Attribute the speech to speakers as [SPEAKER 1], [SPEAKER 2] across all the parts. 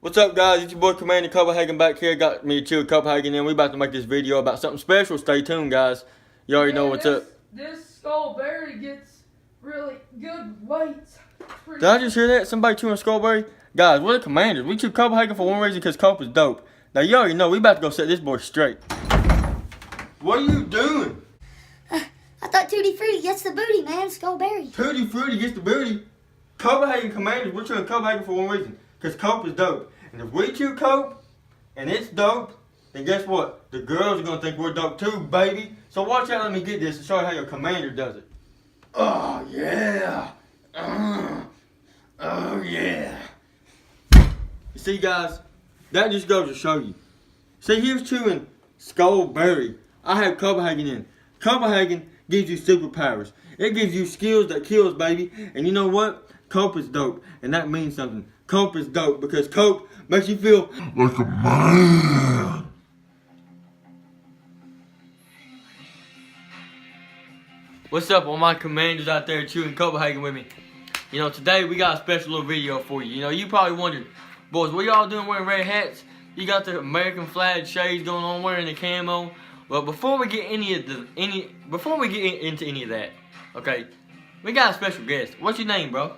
[SPEAKER 1] What's up, guys? It's your boy Commander Copenhagen back here. Got me a chill Copenhagen, and we about to make this video about something special. Stay tuned, guys. You already know what's up.
[SPEAKER 2] This Skullberry gets really good weights.
[SPEAKER 1] Did I just hear that? Somebody chewing Skullberry? Guys, we're the Commanders. We chew Copenhagen for one reason, because Cope is dope. Now, you already know we about to go set this boy straight. What are you doing?
[SPEAKER 3] I thought Tutti Frutti gets the booty, man. Skullberry.
[SPEAKER 1] Tutti Frutti gets the booty. Copenhagen Commanders, we're chewing Copenhagen for one reason, because Cope is dope. And if we chew Cope, and it's dope, then guess what? The girls are going to think we're dope too, baby. So watch out, let me get this and show you how your commander does it. Oh, yeah. Oh, yeah. You see, guys, that just goes to show you. See, he was chewing Skullberry. I have Copenhagen in. Copenhagen gives you superpowers. It gives you skills that kills, baby. And you know what? Cope is dope. And that means something. Cope is dope because Cope makes you feel like a man. What's up, all my commanders out there chewing Copenhagen with me? You know, today we got a special little video for you. You know, you probably wondered, boys, what y'all doing wearing red hats? You got the American flag shades going on, wearing the camo. Well, before we get into any of that, okay, we got a special guest. What's your name, bro?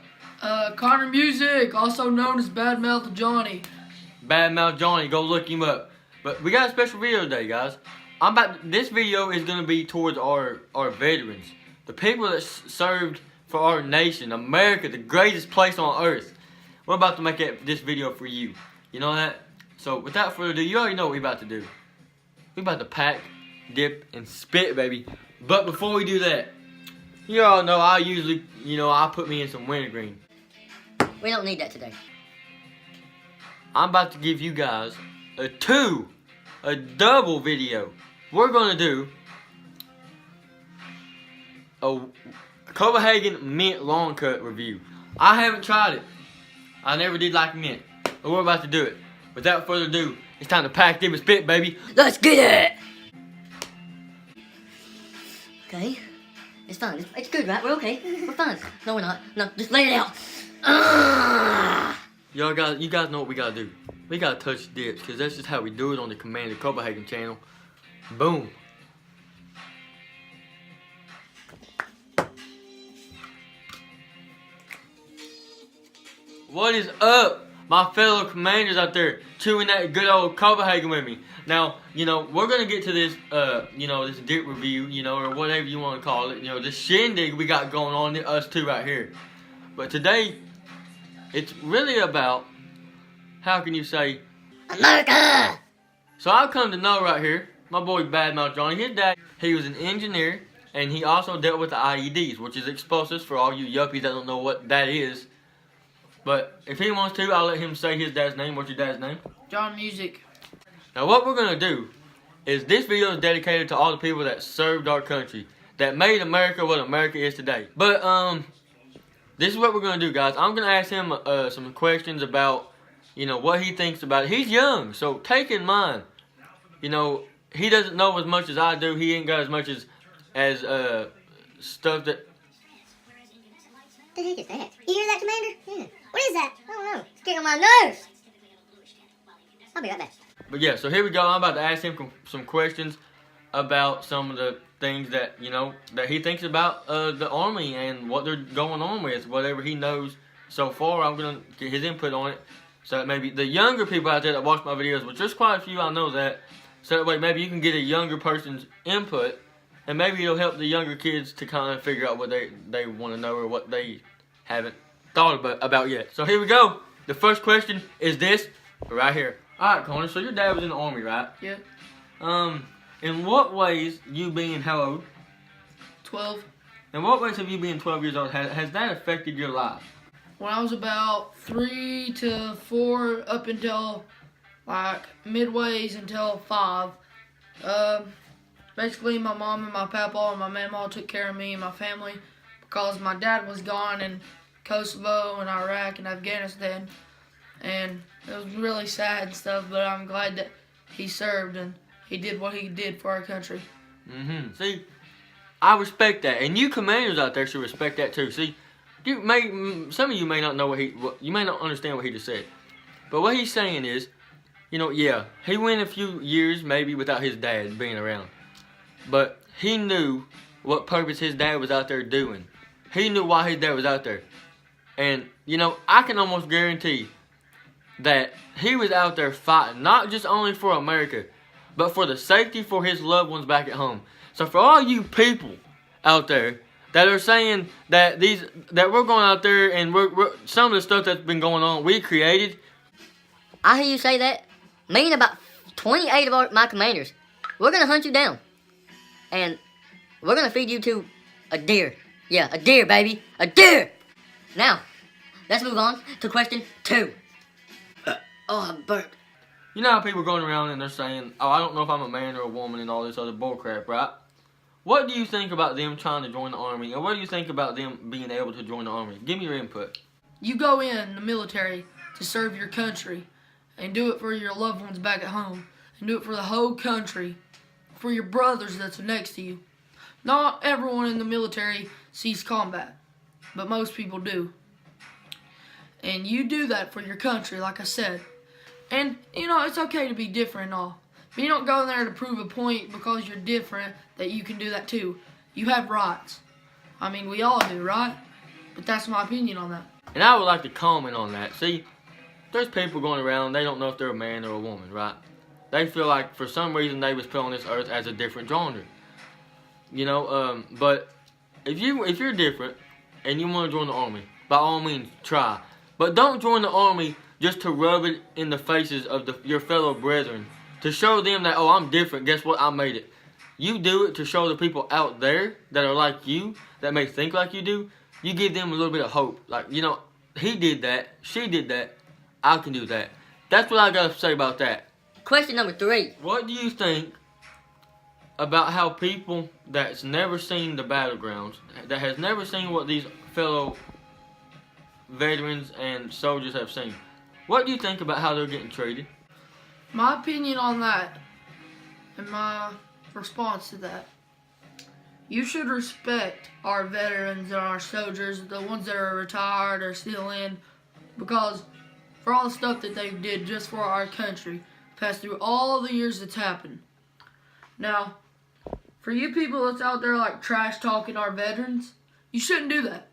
[SPEAKER 2] Connor Music, also known as Badmouth Johnny.
[SPEAKER 1] Badmouth Johnny, go look him up. But we got a special video today, guys. This video is gonna be towards our veterans, the people that served for our nation, America, the greatest place on earth. We're about to make this video for you. You know that? So without further ado, you already know what we about to do. We about to pack, dip, and spit, baby. But before we do that, you all know I usually, I put me in some wintergreen.
[SPEAKER 3] We don't need that today.
[SPEAKER 1] I'm about to give you guys a double video. We're gonna do a Copenhagen mint long cut review. I haven't tried it. I never did like mint, but we're about to do it. Without further ado, it's time to pack, dip, and spit, baby.
[SPEAKER 3] Let's get it! Okay. It's fine. It's good, right? We're okay. We're fine. No, we're not. No, just lay it out.
[SPEAKER 1] You guys know what we gotta do. We gotta touch dips, because that's just how we do it on the Commander Copenhagen channel. Boom. What is up, my fellow commanders out there chewing that good old Copenhagen with me? Now, we're gonna get to this, this dip review, or whatever you want to call it. This shindig we got going on, us two right here. But today, it's really about, how can you say,
[SPEAKER 3] America!
[SPEAKER 1] So I've come to know right here, my boy Badmouth Johnny, his dad, he was an engineer, and he also dealt with the IEDs, which is explosives for all you yuppies that don't know what that is. But if he wants to, I'll let him say his dad's name. What's your dad's name?
[SPEAKER 2] John Music.
[SPEAKER 1] Now what we're going to do is this video is dedicated to all the people that served our country, that made America what America is today. But this is what we're going to do, guys. I'm going to ask him some questions about, what he thinks about it. He's young, so take in mind, he doesn't know as much as I do. He ain't got as much as stuff that...
[SPEAKER 3] What the heck is that? You hear that, Commander? Yeah. What is that? I don't know. It's getting on my nerves. I'll be right back.
[SPEAKER 1] But yeah, so here we go. I'm about to ask him some questions about some of the things that, that he thinks about the Army and what they're going on with. Whatever he knows so far, I'm going to get his input on it. So that maybe the younger people out there that watch my videos, which there's quite a few, I know that. So that way maybe you can get a younger person's input, and maybe it'll help the younger kids to kind of figure out what they want to know or what they haven't thought about yet. So here we go. The first question is this right here. Alright, Connor, so your dad was in the Army, right?
[SPEAKER 2] Yeah.
[SPEAKER 1] In what ways, you being how old?
[SPEAKER 2] 12.
[SPEAKER 1] In what ways have you been 12 years old, has that affected your life?
[SPEAKER 2] When I was about 3 to 4 up until like midways until 5. Basically my mom and my papa and my mama took care of me and my family because my dad was gone in Kosovo and Iraq and Afghanistan, and it was really sad and stuff, but I'm glad that he served and he did what he did for our country.
[SPEAKER 1] See, I respect that, and you commanders out there should respect that too. See, some of you may not know you may not understand what he just said. But what he's saying is, yeah, he went a few years maybe without his dad being around. But he knew what purpose his dad was out there doing. He knew why his dad was out there. And, I can almost guarantee that he was out there fighting, not just only for America, but for the safety for his loved ones back at home. So for all you people out there that are saying that we're going out there and we're some of the stuff that's been going on, we created.
[SPEAKER 3] I hear you say that. Me and about 28 of my commanders, we're going to hunt you down. And we're going to feed you to a deer. Yeah, a deer, baby. A deer! Now, let's move on to question 2. I burped.
[SPEAKER 1] You know how people are going around and they're saying, oh, I don't know if I'm a man or a woman and all this other bullcrap, right? What do you think about them trying to join the Army? Or what do you think about them being able to join the Army? Give me your input.
[SPEAKER 2] You go in the military to serve your country and do it for your loved ones back at home and do it for the whole country, for your brothers that's next to you. Not everyone in the military sees combat, but most people do. And you do that for your country, like I said. And, it's okay to be different and all. But you don't go in there to prove a point because you're different that you can do that too. You have rights. I mean, we all do, right? But that's my opinion on that.
[SPEAKER 1] And I would like to comment on that. See, there's people going around, they don't know if they're a man or a woman, right? They feel like for some reason they was put on this earth as a different genre. But if you're different and you want to join the Army, by all means, try. But don't join the Army just to rub it in the faces of your fellow brethren. To show them that, oh, I'm different, guess what, I made it. You do it to show the people out there that are like you, that may think like you do. You give them a little bit of hope. Like, he did that, she did that, I can do that. That's what I got to say about that.
[SPEAKER 3] Question number 3.
[SPEAKER 1] What do you think about how people that's never seen the battlegrounds, that has never seen what these fellow veterans and soldiers have seen, what do you think about how they're getting treated?
[SPEAKER 2] My opinion on that and my response to that, you should respect our veterans and our soldiers, the ones that are retired or still in, because for all the stuff that they did just for our country, passed through all the years that's happened. Now, for you people that's out there like trash talking our veterans, you shouldn't do that.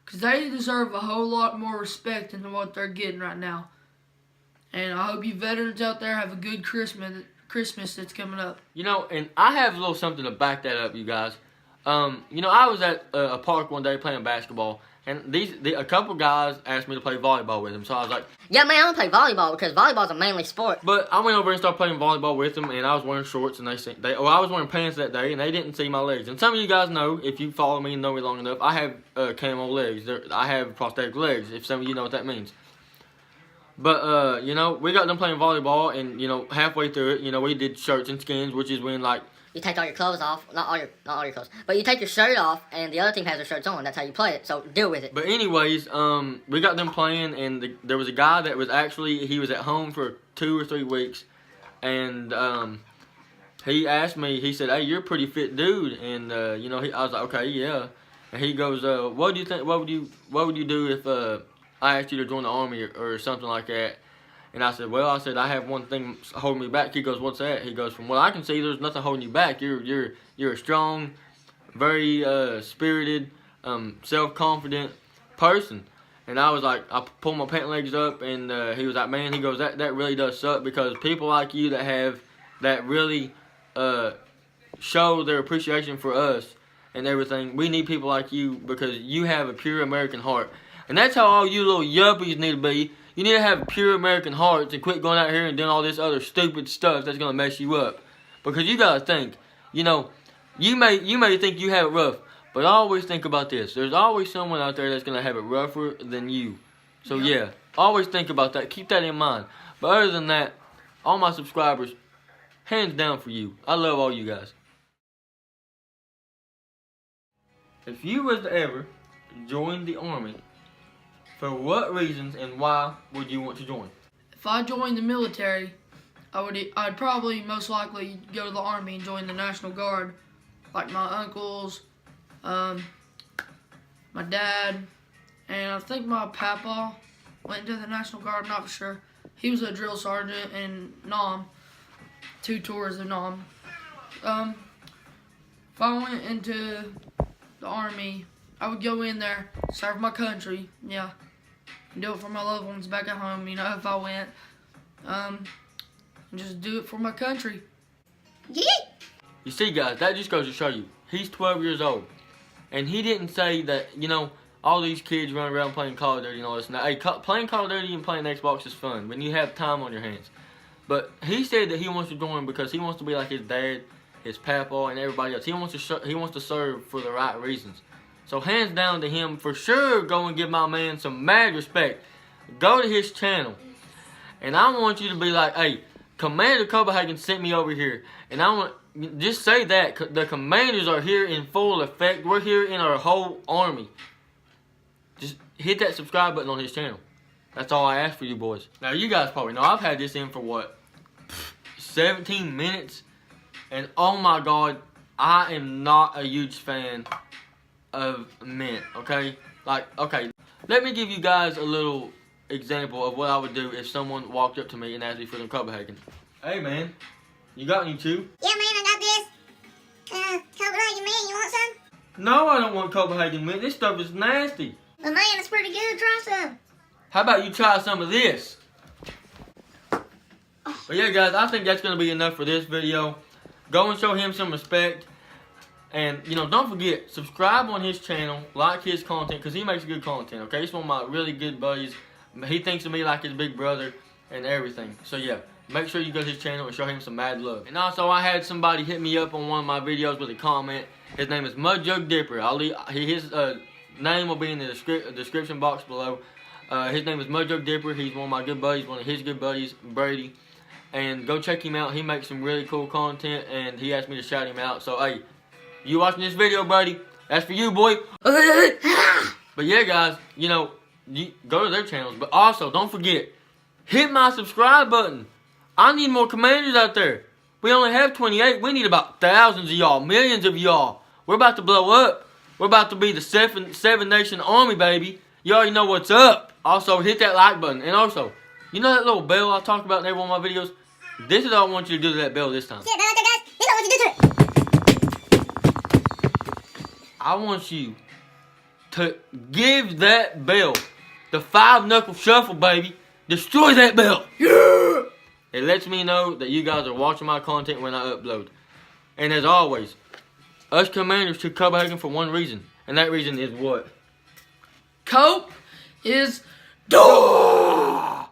[SPEAKER 2] Because they deserve a whole lot more respect than what they're getting right now. And I hope you veterans out there have a good Christmas that's coming up.
[SPEAKER 1] And I have a little something to back that up, you guys. I was at a park one day playing basketball, and a couple guys asked me to play volleyball with them. So I was like,
[SPEAKER 3] yeah, man, I want to play volleyball because volleyball's a manly sport.
[SPEAKER 1] But I went over and started playing volleyball with them, and I was wearing shorts, and I was wearing pants that day, and they didn't see my legs. And some of you guys know, if you follow me and know me long enough, I have camo legs. I have prosthetic legs, if some of you know what that means. But, we got them playing volleyball, and, halfway through it, we did shirts and skins, which is when, like,
[SPEAKER 3] you take all your clothes off, not all your clothes, but you take your shirt off, and the other team has their shirts on. That's how you play it. So deal with it.
[SPEAKER 1] But anyways, we got them playing, and there was a guy that was he was at home for 2 or 3 weeks, and he asked me. He said, "Hey, you're a pretty fit dude," and I was like, "Okay, yeah." And he goes, "What do you think? What would you do if I asked you to join the Army or something like that?" And I said, I have one thing holding me back. He goes, "What's that?" He goes, "From what I can see, there's nothing holding you back. You're a strong, very spirited, self-confident person." And I was like, I pulled my pant legs up, and he was like, "Man," he goes, that really does suck, because people like you that really show their appreciation for us and everything, we need people like you because you have a pure American heart. And that's how all you little yuppies need to be. You need to have pure American hearts and quit going out here and doing all this other stupid stuff that's going to mess you up. Because you got to think, you may think you have it rough, but always think about this. There's always someone out there that's going to have it rougher than you. So yeah, always think about that. Keep that in mind. But other than that, all my subscribers, hands down for you. I love all you guys. If you was to ever join the Army, for what reasons and why would you want to join?
[SPEAKER 2] If I joined the military, I'd probably most likely go to the Army and join the National Guard, like my uncles, my dad, and I think my papa went into the National Guard. I'm not for sure, he was a drill sergeant in Nam, 2 tours of Nam. If I went into the Army, I would go in there, serve my country, yeah, do it for my loved ones back at home, you know, if I went, just do it for my country.
[SPEAKER 3] Yeah.
[SPEAKER 1] You see, guys, that just goes to show you, he's 12 years old, and he didn't say that, you know, all these kids run around playing Call of Duty and all this. Now, hey, playing Call of Duty and playing Xbox is fun when you have time on your hands. But he said that he wants to join because he wants to be like his dad, his papa, and everybody else. He wants to serve for the right reasons. So hands down to him, for sure, go and give my man some mad respect. Go to his channel, and I want you to be like, hey, Commander Copenhagen sent me over here, and I want just say that the commanders are here in full effect. We're here in our whole army. Just hit that subscribe button on his channel. That's all I ask for you boys. Now, you guys probably know I've had this in for what, 17 minutes, and oh my God, I am not a huge fan of mint, okay? Like, okay, let me give you guys a little example of what I would do if someone walked up to me and asked me for some Copenhagen. Hey man, you got any chew?
[SPEAKER 4] Yeah, man, I got this. Copenhagen mint, you want some?
[SPEAKER 1] No, I don't want Copenhagen mint. This stuff is nasty.
[SPEAKER 4] But man, it's pretty good. Try some.
[SPEAKER 1] How about you try some of this? But yeah, guys, I think that's going to be enough for this video. Go and show him some respect. And, you know, don't forget, subscribe on his channel, like his content, because he makes good content, okay? He's one of my really good buddies. He thinks of me like his big brother and everything. So, yeah, make sure you go to his channel and show him some mad love. And also, I had somebody hit me up on one of my videos with a comment. His name is Mudjug Dipper. His name will be in the description box below. His name is Mudjug Dipper. He's one of my good buddies, one of his good buddies, Brady. And go check him out. He makes some really cool content, and he asked me to shout him out. So, hey, you watching this video, Brady? That's for you, boy. But yeah, guys, you know, you go to their channels. But also, don't forget, hit my subscribe button. I need more commanders out there. We only have 28. We need about thousands of y'all, millions of y'all. We're about to blow up. We're about to be the seven nation army, baby. You already know what's up. Also, hit that like button. And also, you know that little bell I talk about in every one of my videos? This is what I want you to do to that bell this time.
[SPEAKER 4] Yeah, right there, guys. This is what you do to it.
[SPEAKER 1] I want you to give that bell the 5-knuckle shuffle, baby. Destroy that bell. Yeah! It lets me know that you guys are watching my content when I upload. And as always, us commanders took Copenhagen for one reason. And that reason is what?
[SPEAKER 2] Cope is door.